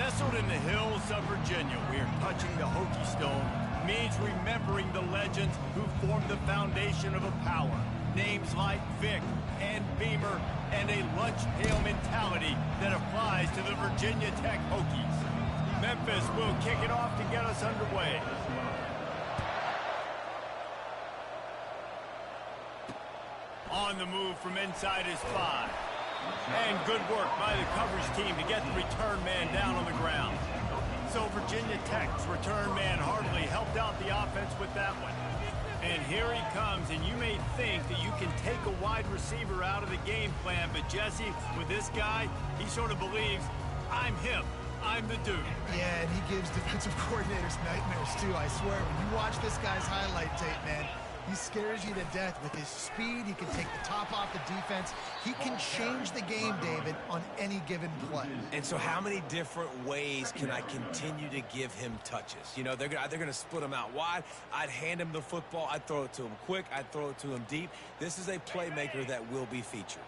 Nestled in the hills of Virginia, we are touching the Hokie Stone, means remembering the legends who formed the foundation of a power. Names like Vic and Beamer and a lunch pail mentality that applies to the Virginia Tech Hokies. Memphis will kick it off to get us underway. On the move from inside his 5. And good work by the coverage team to get the return man down on the ground. So Virginia Tech's return man hardly helped out the offense with that one. And here he comes, and you may think that you can take a wide receiver out of the game plan, but Jesse, with this guy, he sort of believes, I'm him. I'm the dude. Yeah, and he gives defensive coordinators nightmares, too, I swear. When you watch this guy's highlight tape, man, he scares you to death with his speed. He can take the top off the defense. He can change the game, David, on any given play. And so how many different ways can I continue to give him touches? You know, they're going to split him out wide. I'd hand him the football. I'd throw it to him quick. I'd throw it to him deep. This is a playmaker that will be featured.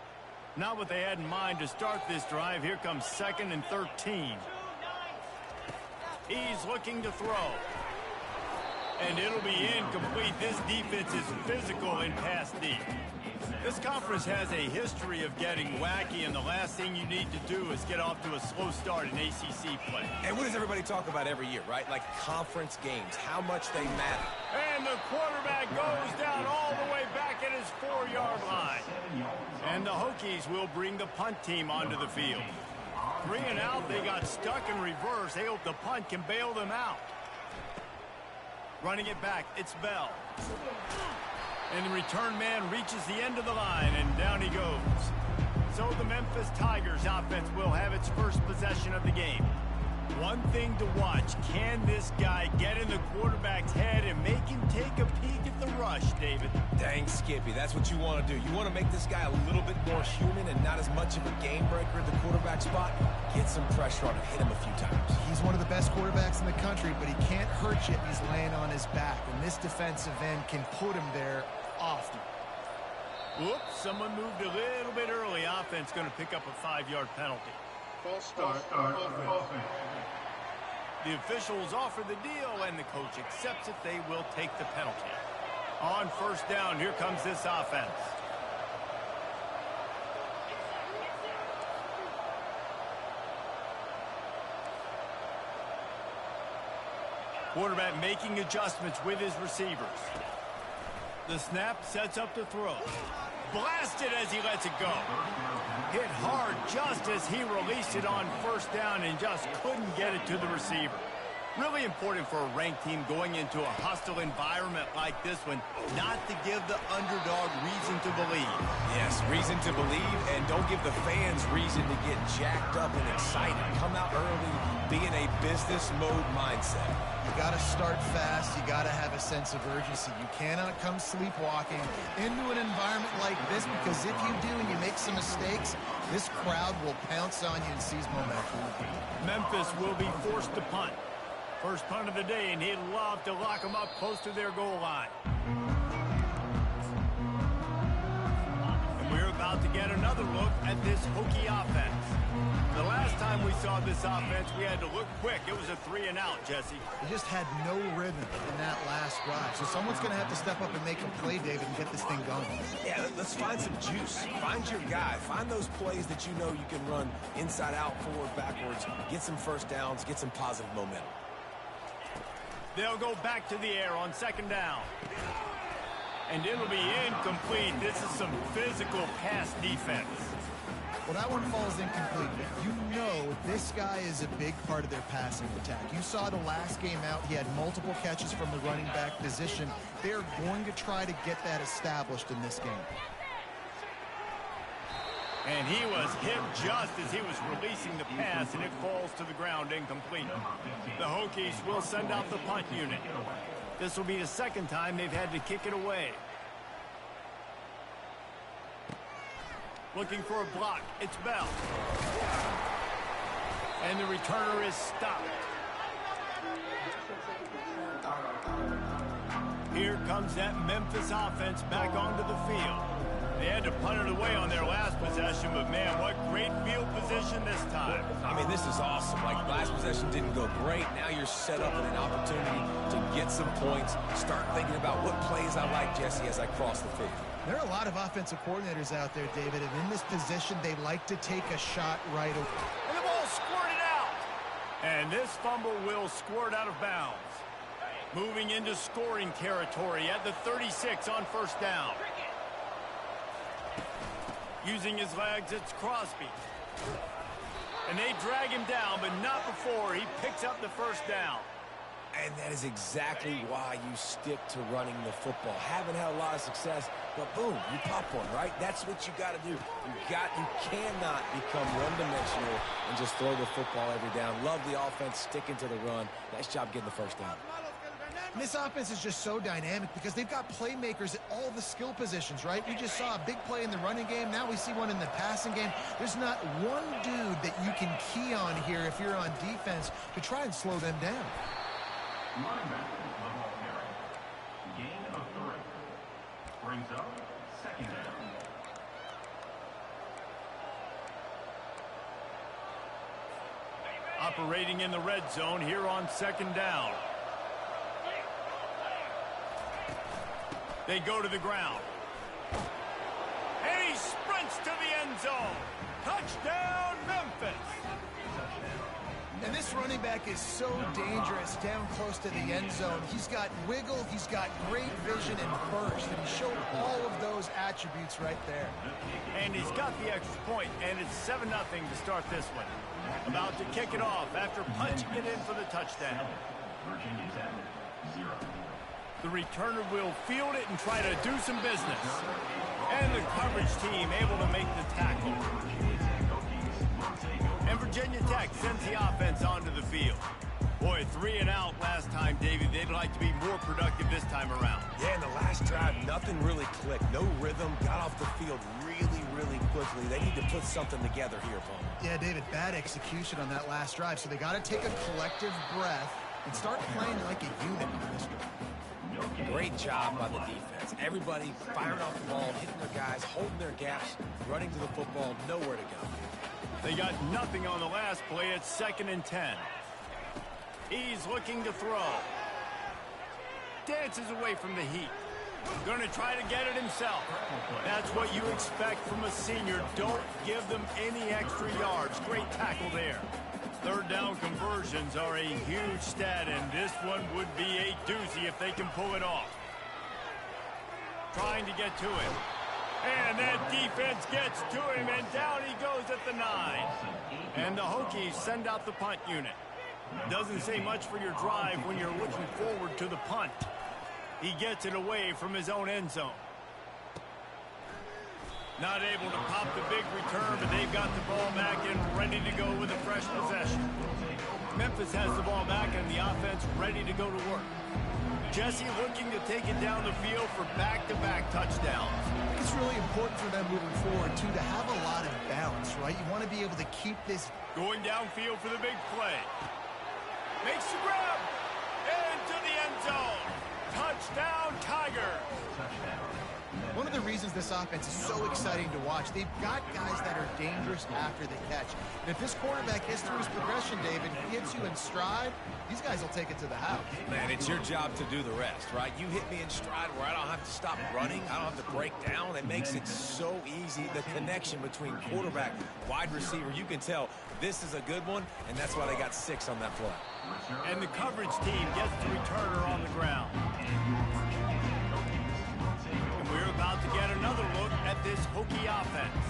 Not what they had in mind to start this drive. Here comes 2nd and 13. He's looking to throw. And it'll be incomplete. This defense is physical in pass deep. This conference has a history of getting wacky, and the last thing you need to do is get off to a slow start in ACC play. And what does everybody talk about every year, right? Like conference games, how much they matter. And the quarterback goes down all the way back at his 4-yard line. And the Hokies will bring the punt team onto the field. 3 and out, they got stuck in reverse. They hope the punt can bail them out. Running it back, it's Bell. And the return man reaches the end of the line, and down he goes. So the Memphis Tigers offense will have its first possession of the game. One thing to watch, can this guy get in the quarterback's head and make him take a peek at the rush, David? Dang, Skippy, that's what you want to do. You want to make this guy a little bit more human and not as much of a game breaker at the quarterback spot. Get some pressure on him, hit him a few times. He's one of the best quarterbacks in the country, but he can't hurt you if he's laying on his back. And this defensive end can put him there often. Whoops, someone moved a little bit early. Offense going to pick up a 5-yard penalty. False start. Offense. The officials offer the deal, and the coach accepts it. They will take the penalty. On 1st down, here comes this offense. Quarterback making adjustments with his receivers. The snap sets up the throw. Blasted as he lets it go. Hit hard just as he released it on 1st down and just couldn't get it to the receiver. Really important for a ranked team going into a hostile environment like this one, not to give the underdog reason to believe. Yes, reason to believe, and don't give the fans reason to get jacked up and excited. Come out early, be in a business mode mindset. You got to start fast. You got to have a sense of urgency. You cannot come sleepwalking into an environment like this, because if you do and you make some mistakes, this crowd will pounce on you and seize momentum. Memphis will be forced to punt. First punt of the day, and he'd love to lock them up close to their goal line. And we're about to get another look at this Hokie offense. The last time we saw this offense, we had to look quick. It was a 3 and out, Jesse. He just had no rhythm in that last drive. So someone's going to have to step up and make a play, David, and get this thing going. Yeah, let's find some juice. Find your guy. Find those plays that you know you can run inside out, forward, backwards. Get some 1st downs. Get some positive momentum. They'll go back to the air on 2nd down. And it'll be incomplete. This is some physical pass defense. Well, that one falls incomplete. You know this guy is a big part of their passing attack. You saw the last game out, he had multiple catches from the running back position. They're going to try to get that established in this game. And he was hit just as he was releasing the pass, and it falls to the ground incomplete. The Hokies will send out the punt unit. This will be the 2nd time they've had to kick it away. Looking for a block. It's Bell. And the returner is stopped. Here comes that Memphis offense back onto the field. They had to punt it away on their last possession, but man, what great field position this time. I mean, this is awesome. Like, last possession didn't go great. Now you're set up with an opportunity to get some points. Start thinking about what plays I like, Jesse, as I cross the field. There are a lot of offensive coordinators out there, David, and in this position, they like to take a shot right away. And the ball squirted out. And this fumble will squirt out of bounds. Moving into scoring territory at the 36 on first down. Using his legs, it's Crosby. And they drag him down, but not before he picks up the first down. And that is exactly why you stick to running the football. Haven't had a lot of success, but boom, you pop one, right? That's what you got to do. You cannot become one-dimensional and just throw the football every down. Love the offense, sticking to the run. Nice job getting the first down. And this offense is just so dynamic because they've got playmakers at all the skill positions, right? We just saw a big play in the running game. Now we see one in the passing game. There's not one dude that you can key on here if you're on defense to try and slow them down. Gain of 3. Brings up second down. Operating in the red zone here on second down. They go to the ground. And he sprints to the end zone. Touchdown, Memphis. And this running back is so dangerous down close to the end zone. He's got wiggle, he's got great vision and burst, and he showed all of those attributes right there. And he's got the extra point, and it's 7-0 to start this one. About to kick it off after punching it in for the touchdown. Virginia's at 0. The returner will field it and try to do some business. And the coverage team able to make the tackle. And Virginia Tech sends the offense onto the field. Boy, 3 and out last time, Davey. They'd like to be more productive this time around. Yeah, in the last drive, nothing really clicked. No rhythm. Got off the field really quickly. They need to put something together here, Paul. Yeah, David, bad execution on that last drive. So they got to take a collective breath and start playing like a unit on this one. Great job by the defense. Everybody firing off the ball, hitting their guys, holding their gaps, running to the football, nowhere to go. They got nothing on the last play. It's 2nd and 10. He's looking to throw. Dances away from the heat. Going to try to get it himself. That's what you expect from a senior. Don't give them any extra yards. Great tackle there. Third down conversions are a huge stat, and this one would be a doozy if they can pull it off. Trying to get to him. And that defense gets to him, and down he goes at the 9. And the Hokies send out the punt unit. Doesn't say much for your drive when you're looking forward to the punt. He gets it away from his own end zone. Not able to pop the big return, but they've got the ball back and ready to go with a fresh possession. Memphis has the ball back and the offense ready to go to work. Jesse looking to take it down the field for back-to-back touchdowns. I think it's really important for them moving forward, too, to have a lot of balance, right? You want to be able to keep this. Going downfield for the big play. Makes the grab. Into the end zone. Touchdown, Tigers. One of the reasons this offense is so exciting to watch, they've got guys that are dangerous after the catch. And if this quarterback gets through his progression, David, he hits you in stride, these guys will take it to the house. Man, it's your job to do the rest, right? You hit me in stride where I don't have to stop running. I don't have to break down. It makes it so easy. The connection between quarterback, wide receiver, you can tell this is a good one, and that's why they got 6 on that play. And the coverage team gets the returner on the ground. We're about to get another look at this Hokie offense.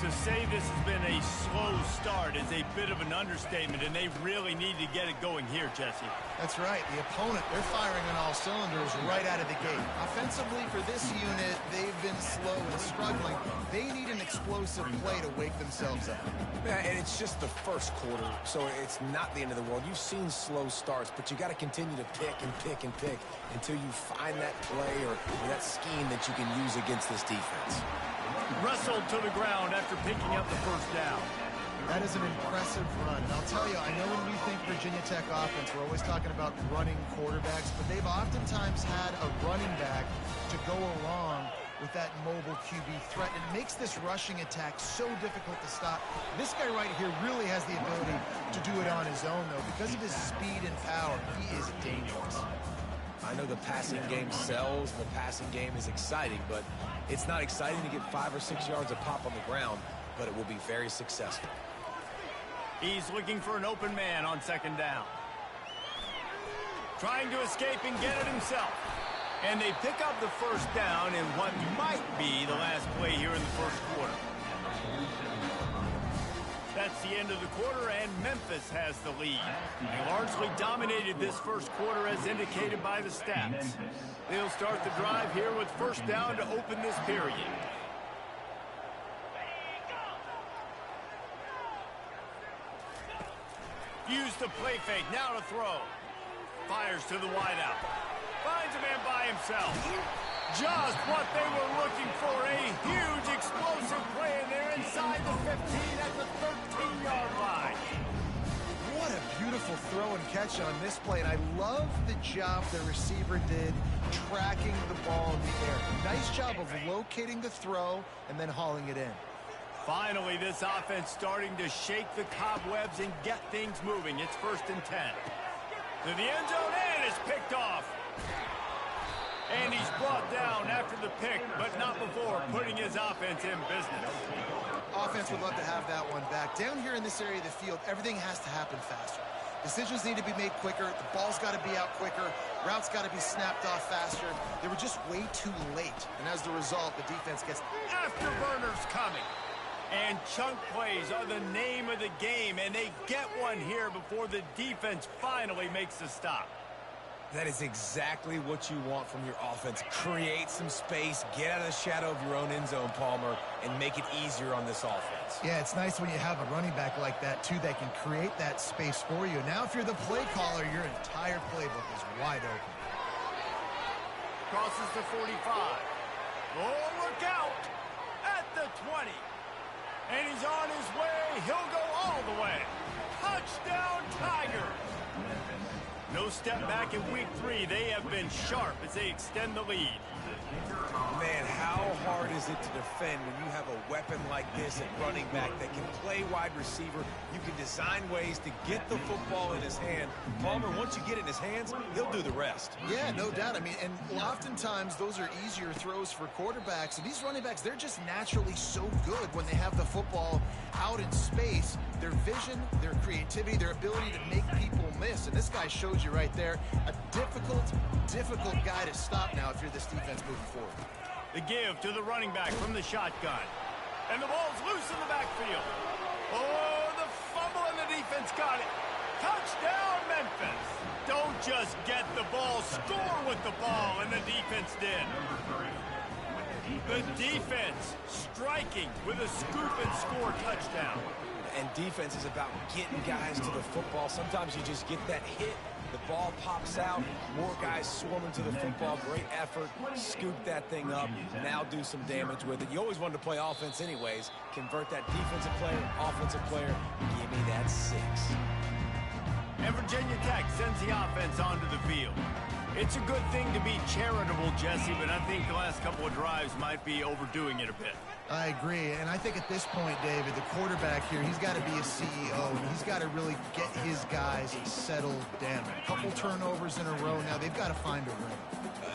To say this has been a slow start is a bit of an understatement, and they really need to get it going here, Jesse. That's right. The opponent, they're firing on all cylinders right out of the gate. Offensively, for this unit, they've been slow and struggling. They need an explosive play to wake themselves up. Yeah, and it's just the first quarter, so it's not the end of the world. You've seen slow starts, but you got to continue to pick and pick and pick until you find that play or that scheme that you can use against this defense. Wrestled to the ground after picking up the first down. That is an impressive run. And I'll tell you, I know when we think Virginia Tech offense, we're always talking about running quarterbacks, but they've oftentimes had a running back to go along with with that mobile QB threat. It makes this rushing attack so difficult to stop. This guy right here really has the ability to do it on his own, though. Because of his speed and power, he is dangerous. I know the passing game sells, the passing game is exciting, but it's not exciting to get 5 or 6 yards of pop on the ground, but it will be very successful. He's looking for an open man on second down. Trying to escape and get it himself. And they pick up the first down in what might be the last play here in the first quarter. That's the end of the quarter, and Memphis has the lead. They largely dominated this first quarter as indicated by the stats. They'll start the drive here with first down to open this period. Use the play fake, now to throw. Fires to the wideout. Finds a man by himself. Just what they were looking for. A huge explosive play, and they're inside the 15 at the 13-yard line. What a beautiful throw and catch on this play. And I love the job the receiver did tracking the ball in the air. Nice job of locating the throw and then hauling it in. Finally, this offense starting to shake the cobwebs and get things moving. It's 1st and 10. To the end zone, and it's picked off. And he's brought down after the pick, but not before putting his offense in business. Offense would love to have that one back. Down here in this area of the field, everything has to happen faster. Decisions need to be made quicker. The ball's got to be out quicker. Routes got to be snapped off faster. They were just way too late. And as the result, the defense gets afterburners coming. And chunk plays are the name of the game, and they get one here before the defense finally makes the stop. That is exactly what you want from your offense. Create some space, get out of the shadow of your own end zone, Palmer, and make it easier on this offense. Yeah, it's nice when you have a running back like that, too, that can create that space for you. Now, if you're the play caller, your entire playbook is wide open. Crosses to 45. Oh, look out! At the 20. And he's on his way. He'll go all the way. Touchdown, Tigers! No step back in week 3. They have been sharp as they extend the lead. Man, how hard is it to defend when you have a weapon like this at running back that can play wide receiver? You can design ways to get the football in his hand. Palmer, once you get it in his hands, he'll do the rest. Yeah, no doubt. I mean, and oftentimes those are easier throws for quarterbacks. And these running backs, they're just naturally so good when they have the football out in space. Their vision, their creativity, their ability to make people miss. And this guy shows you right there, a difficult guy to stop now if you're this defense moving forward. The give to the running back from the shotgun. And the ball's loose in the backfield. Oh, the fumble, and the defense got it. Touchdown, Memphis. Don't just get the ball, score with the ball, and the defense did. The defense striking with a scoop and score touchdown. And defense is about getting guys to the football. Sometimes you just get that hit, the ball pops out, more guys swarming to the football. Great effort, scoop that thing up, now do some damage with it. You always wanted to play offense anyways. Convert that defensive player, offensive player, give me that 6. And Virginia Tech sends the offense onto the field. It's a good thing to be charitable, Jesse, but I think the last couple of drives might be overdoing it a bit. I agree, and I think at this point, David, the quarterback here, he's got to be a CEO, and he's got to really get his guys settled down. A couple turnovers in a row now. They've got to find a rhythm.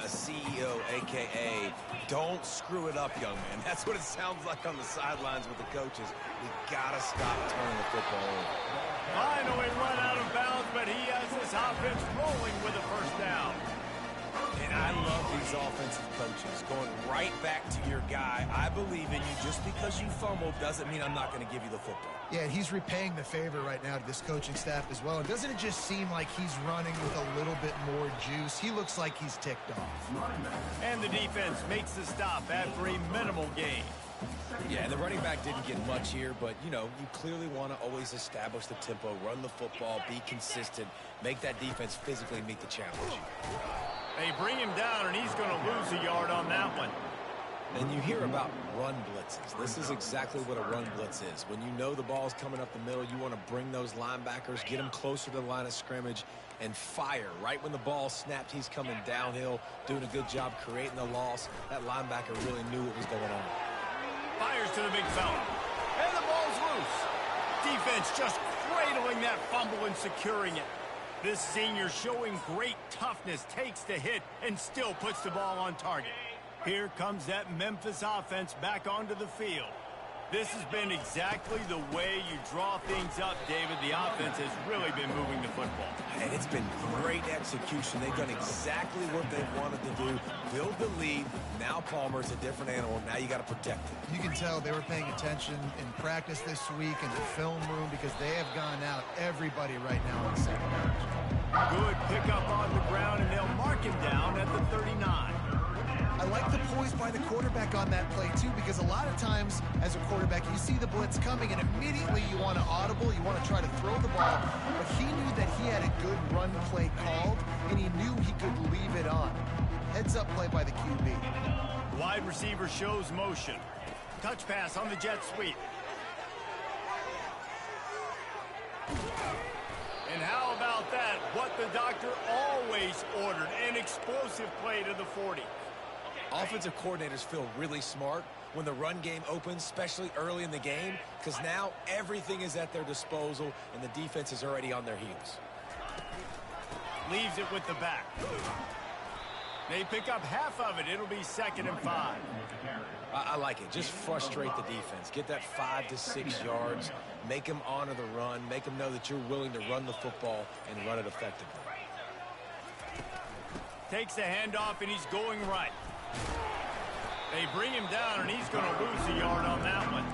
CEO, a.k.a. don't screw it up, young man. That's what it sounds like on the sidelines with the coaches. We got to stop turning the football over. Finally run out of bounds, but he has this offense rolling with a first down. And I love these offensive coaches going right back to your guy. I believe in you. Just because you fumbled doesn't mean I'm not going to give you the football. Yeah, and he's repaying the favor right now to this coaching staff as well. And doesn't it just seem like he's running with a little bit more juice? He looks like he's ticked off. And the defense makes the stop after a minimal gain. Yeah, and the running back didn't get much here, but, you know, you clearly want to always establish the tempo, run the football, be consistent, make that defense physically meet the challenge. They bring him down, and he's going to lose a yard on that one. And you hear about run blitzes. This is exactly what a run blitz is. When you know the ball's coming up the middle, you want to bring those linebackers, get them closer to the line of scrimmage, and fire. Right when the ball snapped, he's coming downhill, doing a good job creating the loss. That linebacker really knew what was going on. Fires to the big fella. And the ball's loose. Defense just cradling that fumble and securing it. This senior showing great toughness, takes the hit, and still puts the ball on target. Here comes that Memphis offense back onto the field. This has been exactly the way you draw things up, David. The offense has really been moving the football. And it's been great execution. They've done exactly what they wanted to do. Build the lead. Now Palmer's a different animal. Now you got to protect it. You can tell they were paying attention in practice this week in the film room because they have gone out everybody right now on second down. Good pickup on the ground, and they'll mark him down at the 39. I like the poise by the quarterback on that play, too, because a lot of times as a quarterback, you see the blitz coming, and immediately you want to audible, you want to try to throw the ball. But he knew that he had a good run play called, and he knew he could leave it on. Heads-up play by the QB. Wide receiver shows motion. Touch pass on the jet sweep. And how about that? What the doctor always ordered, an explosive play to the 40. Offensive coordinators feel really smart when the run game opens, especially early in the game, because now everything is at their disposal and the defense is already on their heels. Leaves it with the back. They pick up half of it. It'll be 2nd and 5. I like it. Just frustrate the defense. Get that 5 to 6 yards. Make them honor the run. Make them know that you're willing to run the football and run it effectively. Takes the handoff, and he's going right. They bring him down, and he's going to lose a yard on that one.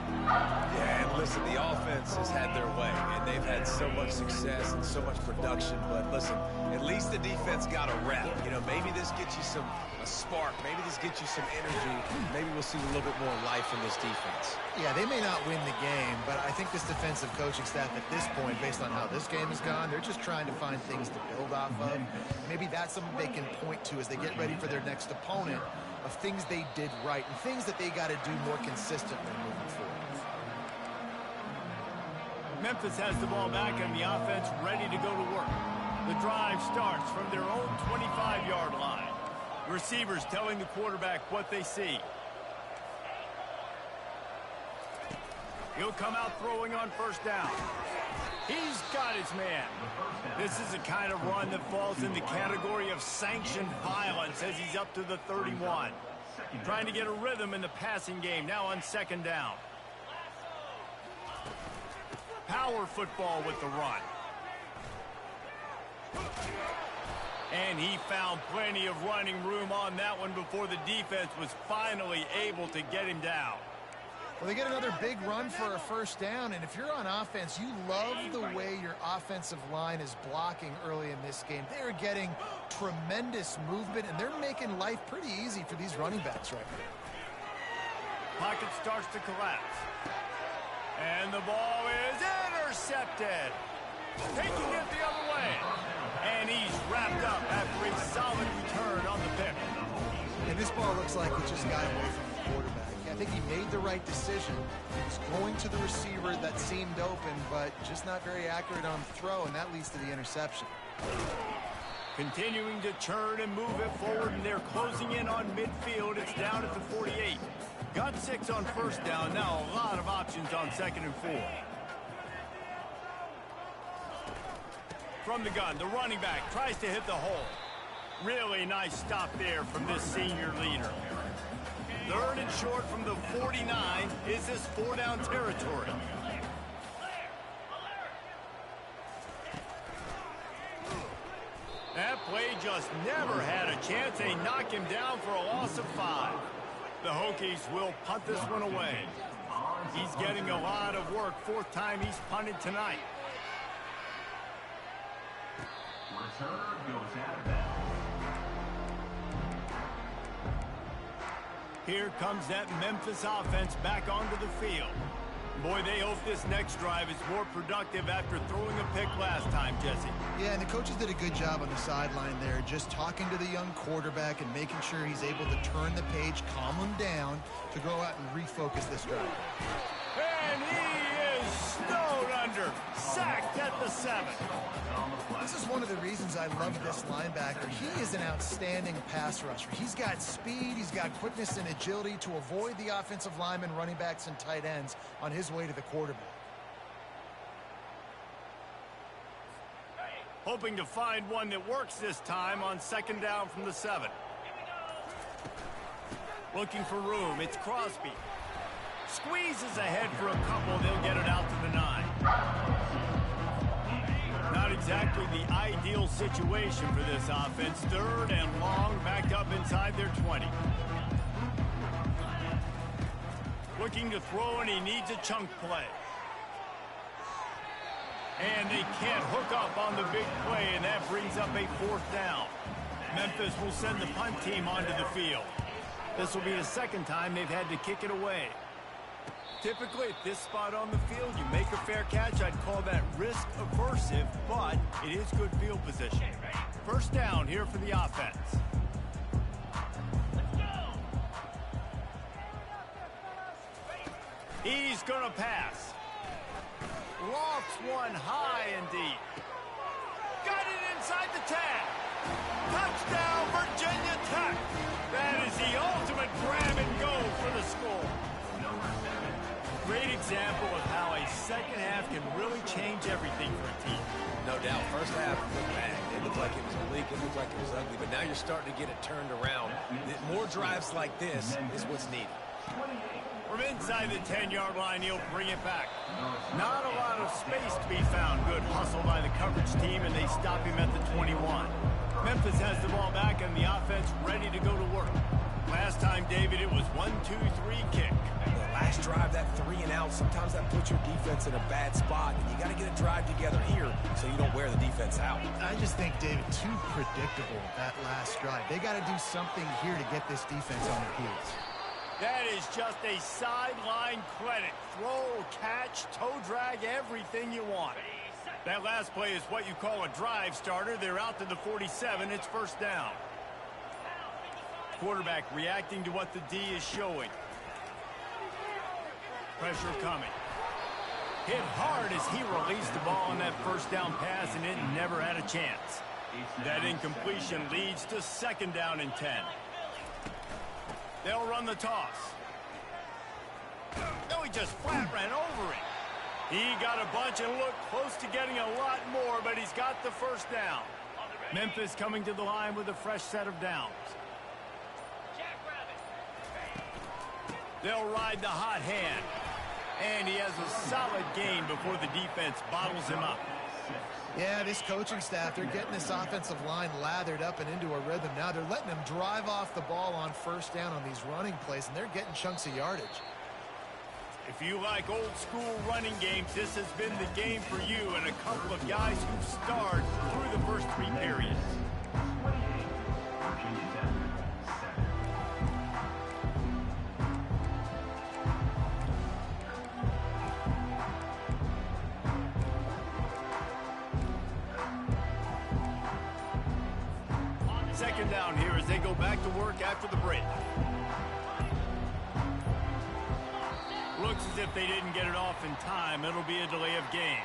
Yeah, and listen, the offense has had their way, and they've had so much success and so much production. But listen, at least the defense got a rep. You know, maybe this gets you a spark. Maybe this gets you some energy. Maybe we'll see a little bit more life in this defense. Yeah, they may not win the game, but I think this defensive coaching staff at this point, based on how this game has gone, they're just trying to find things to build off of. Maybe that's something they can point to as they get ready for their next opponent, of things they did right and things that they got to do more consistently moving forward. Memphis has the ball back and the offense ready to go to work. The drive starts from their own 25-yard line. Receivers telling the quarterback what they see. He'll come out throwing on 1st down. He's got his man. This is the kind of run that falls in the category of sanctioned violence as he's up to the 31. Trying to get a rhythm in the passing game, now on 2nd down. Power football with the run. And he found plenty of running room on that one before the defense was finally able to get him down. Well, they get another big run for a 1st down, and if you're on offense, you love the way your offensive line is blocking early in this game. They're getting tremendous movement, and they're making life pretty easy for these running backs right now. Pocket starts to collapse. And the ball is intercepted. Taking it the other way. And he's wrapped up after a solid return on the pick. And this ball looks like it just got away from the quarterback. I think he made the right decision. He was going to the receiver that seemed open, but just not very accurate on the throw, and that leads to the interception. Continuing to turn and move it forward, and they're closing in on midfield. It's down at the 48. Got 6 on 1st down. Now a lot of options on 2nd and 4. From the gun, the running back tries to hit the hole. Really nice stop there from this senior leader. 3rd and short from the 49. Is this 4-down territory? That play just never had a chance. They knock him down for a loss of 5. The Hokies will punt this one away. He's getting a lot of work. 4th time he's punted tonight. Return goes out of bounds. Here comes that Memphis offense back onto the field. Boy, they hope this next drive is more productive after throwing a pick last time, Jesse. Yeah, and the coaches did a good job on the sideline there, just talking to the young quarterback and making sure he's able to turn the page, calm him down to go out and refocus this drive. And he is snowed under, sacked at the 7. This is one of the reasons I love this linebacker. He is an outstanding pass rusher. He's got speed, he's got quickness and agility to avoid the offensive linemen, running backs, and tight ends on his way to the quarterback. Hoping to find one that works this time on 2nd down from the 7. Looking for room, it's Crosby. Squeezes ahead for a couple, they'll get it out to the 9. Not exactly the ideal situation for this offense. 3rd and long, backed up inside their 20. Looking to throw, and he needs a chunk play. And they can't hook up on the big play, and that brings up a 4th down. Memphis will send the punt team onto the field. This will be the 2nd time they've had to kick it away. Typically, at this spot on the field, you make a fair catch. I'd call that risk aversive, but it is good field position. 1st down here for the offense. He's going to pass. Lofts one high and deep. Got it inside the 10. Touchdown, Virginia Tech. That is the ultimate grab and go for the score. Great example of how a 2nd half can really change everything for a team. No doubt. First half looked bad. It looked like it was bleak. It looked like it was ugly. But now you're starting to get it turned around. More drives like this is what's needed. From inside the 10-yard line, he'll bring it back. Not a lot of space to be found. Good hustle by the coverage team, and they stop him at the 21. Memphis has the ball back, and the offense ready to go to work. Last time, David, it was 1-2-3 kick. The last drive, that 3 and out, sometimes that puts your defense in a bad spot, and you got to get a drive together here so you don't wear the defense out. I just think, David, too predictable, that last drive. They got to do something here to get this defense on their heels. That is just a sideline credit. Throw, catch, toe drag, everything you want. That last play is what you call a drive starter. They're out to the 47. It's 1st down. Quarterback reacting to what the D is showing. Pressure coming. Hit hard as he released the ball on that 1st down pass, and it never had a chance. That incompletion leads to 2nd down and 10. They'll run the toss. No, he just flat ran over it. He got a bunch and looked close to getting a lot more, but he's got the 1st down. Memphis coming to the line with a fresh set of downs. They'll ride the hot hand. And he has a solid gain before the defense bottles him up. Yeah, this coaching staff, they're getting this offensive line lathered up and into a rhythm. Now they're letting them drive off the ball on 1st down on these running plays, and they're getting chunks of yardage. If you like old-school running games, this has been the game for you and a couple of guys who've starred through the first 3 periods. Second down here as they go back to work after the break. Looks as if they didn't get it off in time. It'll be a delay of game.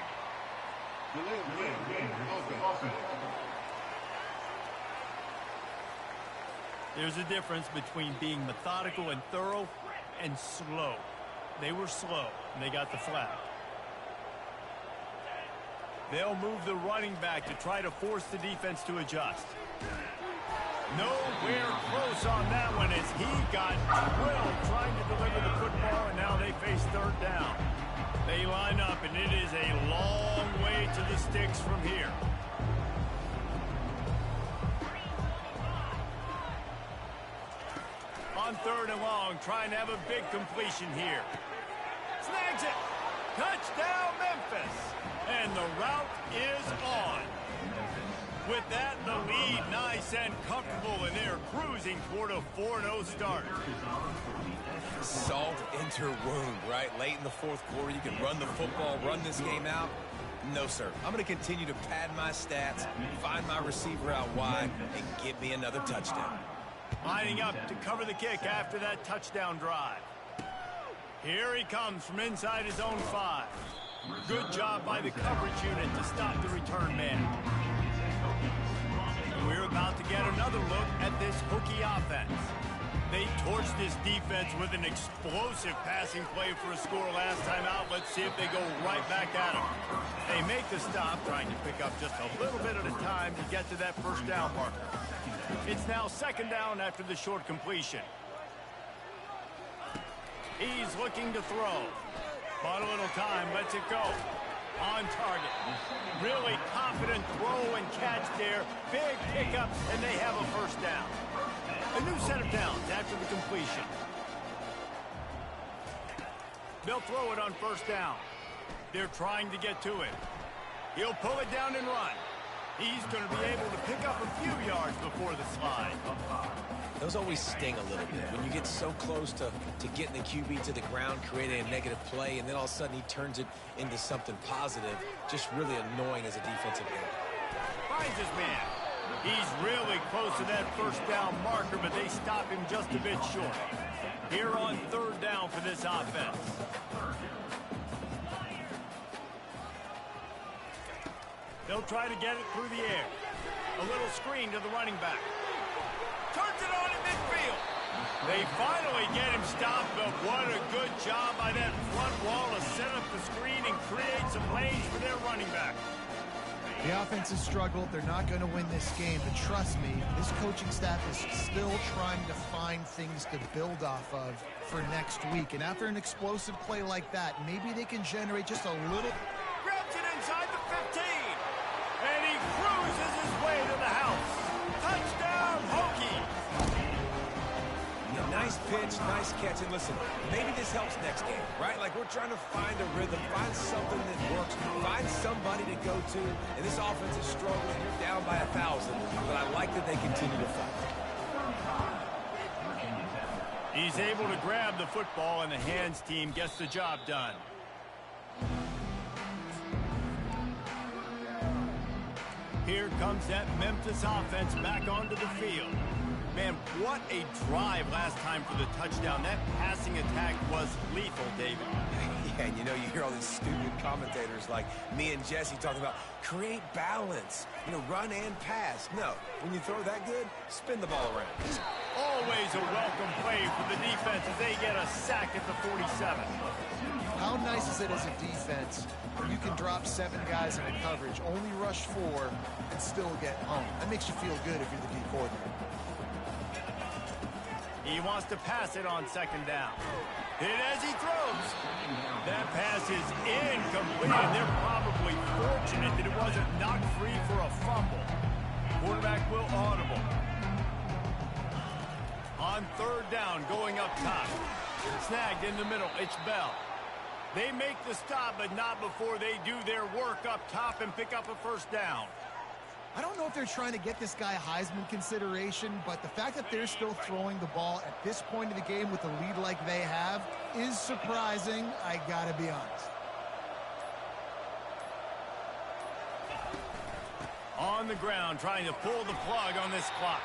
There's a difference between being methodical and thorough and slow. They were slow, and they got the flag. They'll move the running back to try to force the defense to adjust. Nowhere close on that one as he got drilled trying to deliver the football, and now they face 3rd down. They line up, and it is a long way to the sticks from here. On 3rd and long, trying to have a big completion here. Snags it. Touchdown, Memphis. And the route is on. With that, the lead nice and comfortable, and they're cruising toward a 4-0 start. salt into her wound, right? Late in the fourth quarter, you can run the football, run this game out. No, sir. I'm going to continue to pad my stats, find my receiver out wide, and get me another touchdown. Lining up to cover the kick after that touchdown drive. Here he comes from inside his own 5. Good job by the coverage unit to stop the return man. We're about to get another look at this Hokie offense. They torched this defense with an explosive passing play for a score last time out. Let's see if they go right back at them. They make the stop, trying to pick up just a little bit at a time to get to that first down marker. It's now second down after the short completion. He's looking to throw. But a little time, lets it go. On target. Really confident throw and catch there. Big pickups, and they have a first down. A new set of downs after the completion. They'll throw it on first down. They're trying to get to it. He'll pull it down and run. He's going to be able to pick up a few yards before the slide. Those always sting a little bit. When you get so close to getting the QB to the ground, creating a negative play, and then all of a sudden he turns it into something positive, just really annoying as a defensive guy. Finds his man. He's really close to that first down marker, but they stop him just a bit short. Here on third down for this offense. They'll try to get it through the air. A little screen to the running back. Turns it on in midfield. They finally get him stopped, but what a good job by that front wall to set up the screen and create some lanes for their running back. The offense has struggled. They're not going to win this game, but trust me, this coaching staff is still trying to find things to build off of for next week. And after an explosive play like that, maybe they can generate just a little. Grabs it inside the 15. And he cruises his way to the house. Touchdown, Hokie. Yeah, nice pitch, nice catch. And listen, maybe this helps next game, right? Like, we're trying to find a rhythm, find something that works, find somebody to go to. And this offense is struggling. You're down by 1,000. But I like that they continue to fight. He's able to grab the football, and the hands team gets the job done. Here comes that Memphis offense back onto the field. Man, what a drive last time for the touchdown. That passing attack was lethal, David. Yeah, and you know, you hear all these stupid commentators like me and Jesse talking about create balance, you know, run and pass. No, when you throw that good, spin the ball around. Always a welcome play for the defense as they get a sack at the 47. How nice is it as a defense where you can drop 7 guys in a coverage, only rush 4, and still get home? That makes you feel good if you're the D coordinator. He wants to pass it on second down. Hit as he throws. That pass is incomplete, and they're probably fortunate that it wasn't knocked free for a fumble. Quarterback will audible. On third down, going up top. Snagged in the middle, it's Bell. They make the stop, but not before they do their work up top and pick up a first down. I don't know if they're trying to get this guy Heisman consideration, but the fact that they're still throwing the ball at this point of the game with a lead like they have is surprising, I gotta be honest. On the ground, trying to pull the plug on this clock.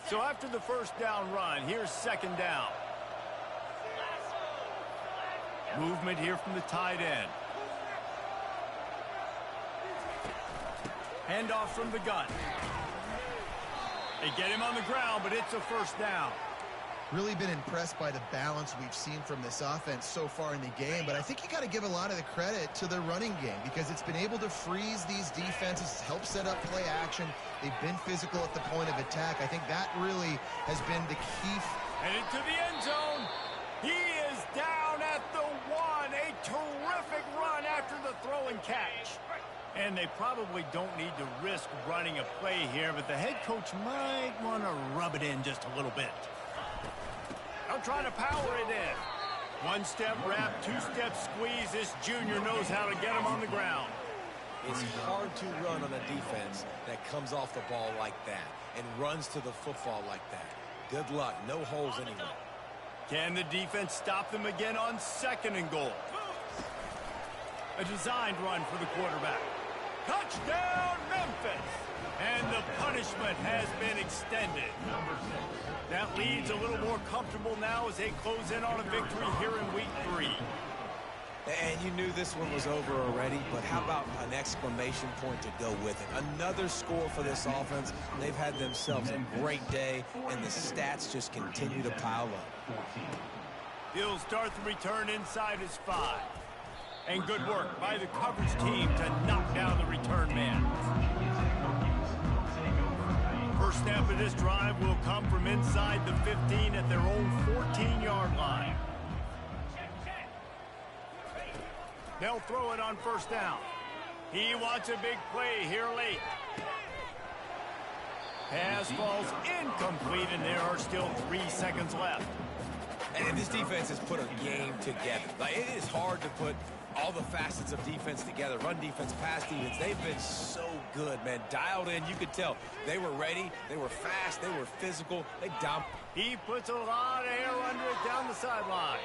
So after the first down run, here's second down. Movement here from the tight end. Handoff from the gun. They get him on the ground, but it's a first down. Really been impressed by the balance we've seen from this offense so far in the game, but I think you got to give a lot of the credit to the running game because it's been able to freeze these defenses, help set up play action. They've been physical at the point of attack. I think that really has been the key. And into the end zone. He is down at the 1. A terrific run after the throw and catch. And they probably don't need to risk running a play here, but the head coach might want to rub it in just a little bit. They'll try to power it in. One-step wrap, two-step squeeze. This junior knows how to get him on the ground. It's hard to run on a defense that comes off the ball like that and runs to the football like that. Good luck. No holes anywhere. Can the defense stop them again on 2nd and goal? A designed run for the quarterback. Touchdown, Memphis! And the punishment has been extended. That lead's a little more comfortable now as they close in on a victory here in week 3. And you knew this one was over already, but how about an exclamation point to go with it? Another score for this offense. They've had themselves a great day, and the stats just continue to pile up. He'll start the return inside his 5. And good work by the coverage team to knock down the return man. First snap of this drive will come from inside the 15 at their own 14-yard line. They'll throw it on 1st down. He wants a big play here late. Pass falls incomplete, and there are still 3 seconds left. And this defense has put a game together. Like, it is hard to put all the facets of defense together. Run defense, pass defense. They've been so good, man. Dialed in. You could tell they were ready. They were fast. They were physical. They dominated. He puts a lot of air under it down the sideline.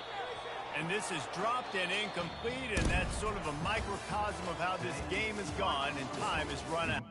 And this is dropped and incomplete, and that's sort of a microcosm of how this game has gone, and time has run out.